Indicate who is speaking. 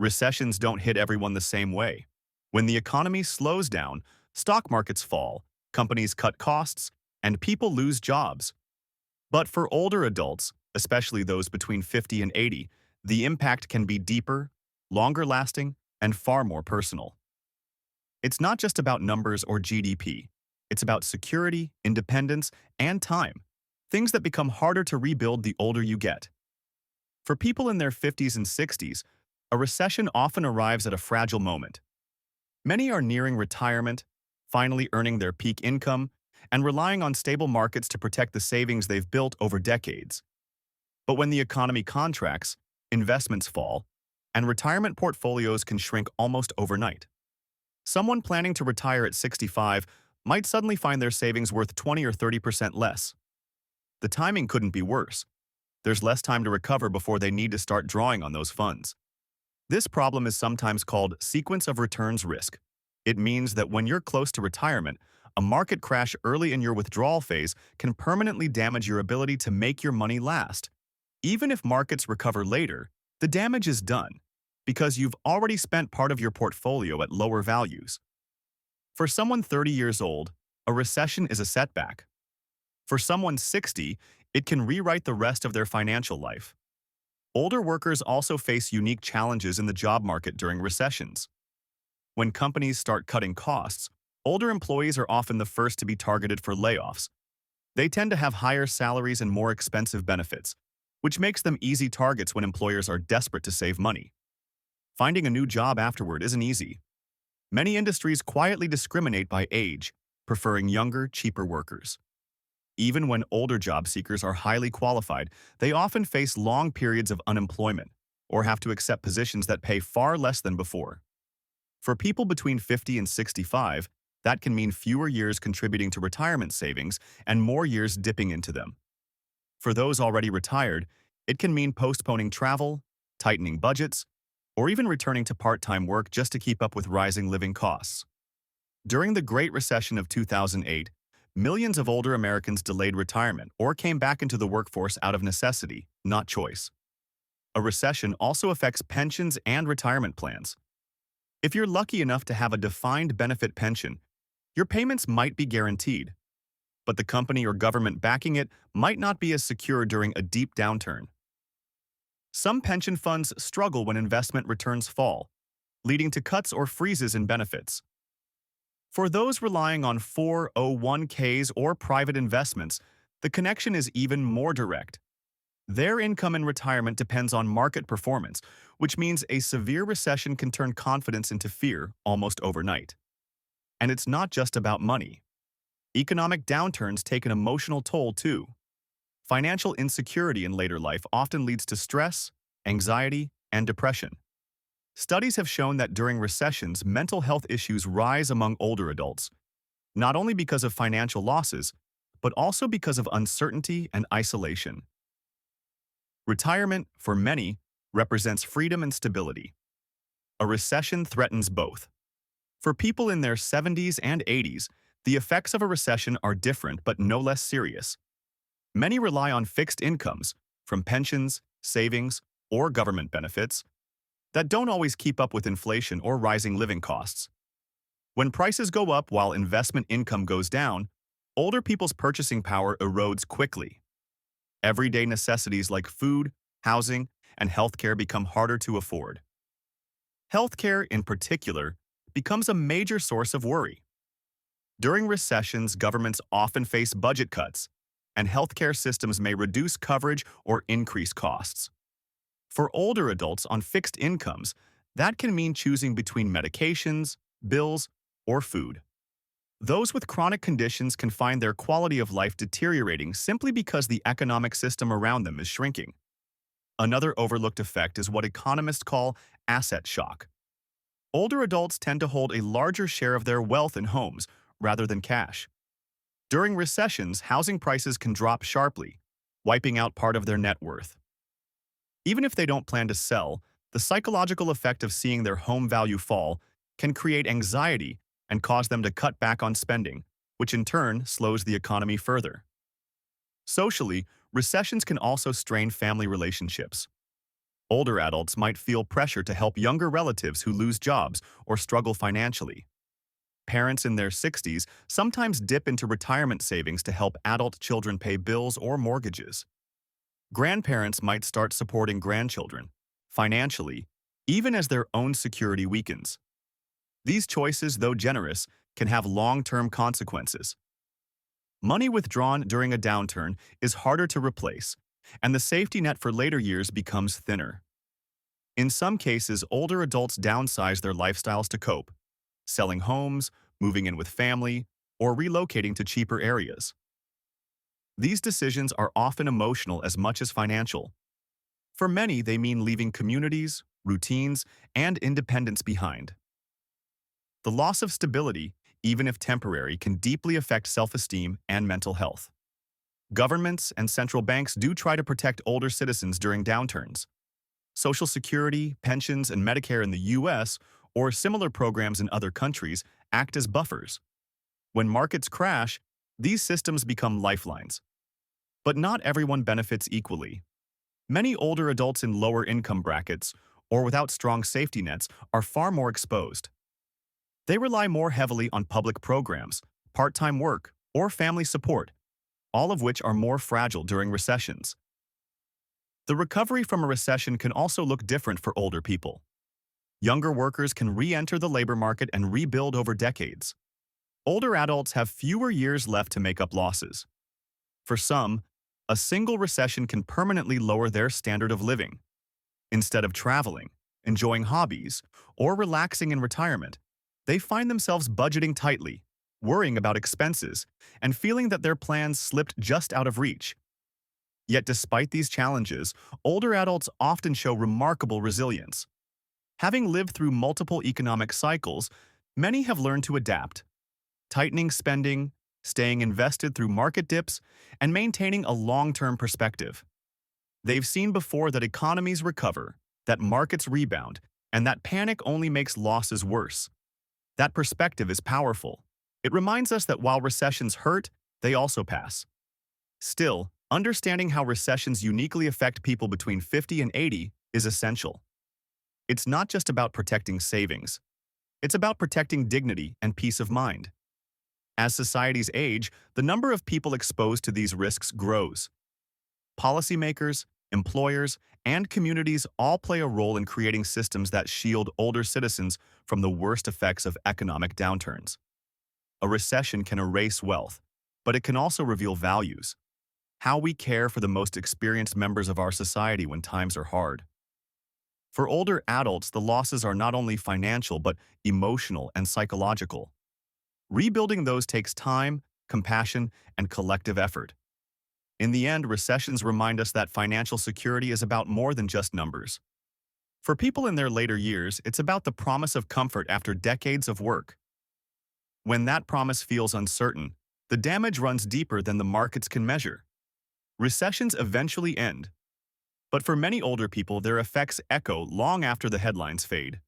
Speaker 1: Recessions don't hit everyone the same way. When the economy slows down, stock markets fall, companies cut costs, and people lose jobs. But for older adults, especially those between 50 and 80, the impact can be deeper, longer lasting, and far more personal. It's not just about numbers or GDP. It's about security, independence, and time, things that become harder to rebuild the older you get. For people in their 50s and 60s, a recession often arrives at a fragile moment. Many are nearing retirement, finally earning their peak income, and relying on stable markets to protect the savings they've built over decades. But when the economy contracts, investments fall, and retirement portfolios can shrink almost overnight. Someone planning to retire at 65 might suddenly find their savings worth 20 or 30% less. The timing couldn't be worse. There's less time to recover before they need to start drawing on those funds. This problem is sometimes called sequence of returns risk. It means that when you're close to retirement, a market crash early in your withdrawal phase can permanently damage your ability to make your money last. Even if markets recover later, the damage is done because you've already spent part of your portfolio at lower values. For someone 30 years old, a recession is a setback. For someone 60, it can rewrite the rest of their financial life. Older workers also face unique challenges in the job market during recessions. When companies start cutting costs, older employees are often the first to be targeted for layoffs. They tend to have higher salaries and more expensive benefits, which makes them easy targets when employers are desperate to save money. Finding a new job afterward isn't easy. Many industries quietly discriminate by age, preferring younger, cheaper workers. Even when older job seekers are highly qualified, they often face long periods of unemployment or have to accept positions that pay far less than before. For people between 50 and 65, that can mean fewer years contributing to retirement savings and more years dipping into them. For those already retired, it can mean postponing travel, tightening budgets, or even returning to part-time work just to keep up with rising living costs. During the Great Recession of 2008, millions of older Americans delayed retirement or came back into the workforce out of necessity, not choice. A recession also affects pensions and retirement plans. If you're lucky enough to have a defined benefit pension, your payments might be guaranteed, but the company or government backing it might not be as secure during a deep downturn. Some pension funds struggle when investment returns fall, leading to cuts or freezes in benefits. For those relying on 401ks or private investments, the connection is even more direct. Their income in retirement depends on market performance, which means a severe recession can turn confidence into fear almost overnight. And it's not just about money. Economic downturns take an emotional toll too. Financial insecurity in later life often leads to stress, anxiety, and depression. Studies have shown that during recessions, mental health issues rise among older adults, not only because of financial losses, but also because of uncertainty and isolation. Retirement, for many, represents freedom and stability. A recession threatens both. For people in their 70s and 80s, the effects of a recession are different but no less serious. Many rely on fixed incomes, from pensions, savings, or government benefits, that don't always keep up with inflation or rising living costs. When prices go up while investment income goes down, older people's purchasing power erodes quickly. Everyday necessities like food, housing, and healthcare become harder to afford. Healthcare, in particular, becomes a major source of worry. During recessions, governments often face budget cuts, and healthcare systems may reduce coverage or increase costs. For older adults on fixed incomes, that can mean choosing between medications, bills, or food. Those with chronic conditions can find their quality of life deteriorating simply because the economic system around them is shrinking. Another overlooked effect is what economists call asset shock. Older adults tend to hold a larger share of their wealth in homes rather than cash. During recessions, housing prices can drop sharply, wiping out part of their net worth. Even if they don't plan to sell, the psychological effect of seeing their home value fall can create anxiety and cause them to cut back on spending, which in turn slows the economy further. Socially, recessions can also strain family relationships. Older adults might feel pressure to help younger relatives who lose jobs or struggle financially. Parents in their 60s sometimes dip into retirement savings to help adult children pay bills or mortgages. Grandparents might start supporting grandchildren, financially, even as their own security weakens. These choices, though generous, can have long-term consequences. Money withdrawn during a downturn is harder to replace, and the safety net for later years becomes thinner. In some cases, older adults downsize their lifestyles to cope, selling homes, moving in with family, or relocating to cheaper areas. These decisions are often emotional as much as financial. For many, they mean leaving communities, routines, and independence behind. The loss of stability, even if temporary, can deeply affect self-esteem and mental health. Governments and central banks do try to protect older citizens during downturns. Social Security, pensions, and Medicare in the US, or similar programs in other countries, act as buffers. When markets crash, these systems become lifelines. But not everyone benefits equally. Many older adults in lower income brackets, or without strong safety nets, are far more exposed. They rely more heavily on public programs, part-time work, or family support, all of which are more fragile during recessions. The recovery from a recession can also look different for older people. Younger workers can re-enter the labor market and rebuild over decades. Older adults have fewer years left to make up losses. For some, a single recession can permanently lower their standard of living. Instead of traveling, enjoying hobbies, or relaxing in retirement, they find themselves budgeting tightly, worrying about expenses, and feeling that their plans slipped just out of reach. Yet despite these challenges, older adults often show remarkable resilience. Having lived through multiple economic cycles, many have learned to adapt, tightening spending, staying invested through market dips, and maintaining a long-term perspective. They've seen before that economies recover, that markets rebound, and that panic only makes losses worse. That perspective is powerful. It reminds us that while recessions hurt, they also pass. Still, understanding how recessions uniquely affect people between 50 and 80 is essential. It's not just about protecting savings. It's about protecting dignity and peace of mind. As societies age, the number of people exposed to these risks grows. Policymakers, employers, and communities all play a role in creating systems that shield older citizens from the worst effects of economic downturns. A recession can erase wealth, but it can also reveal values, how we care for the most experienced members of our society when times are hard. For older adults, the losses are not only financial but emotional and psychological. Rebuilding those takes time, compassion, and collective effort. In the end, recessions remind us that financial security is about more than just numbers. For people in their later years, it's about the promise of comfort after decades of work. When that promise feels uncertain, the damage runs deeper than the markets can measure. Recessions eventually end, but for many older people, their effects echo long after the headlines fade.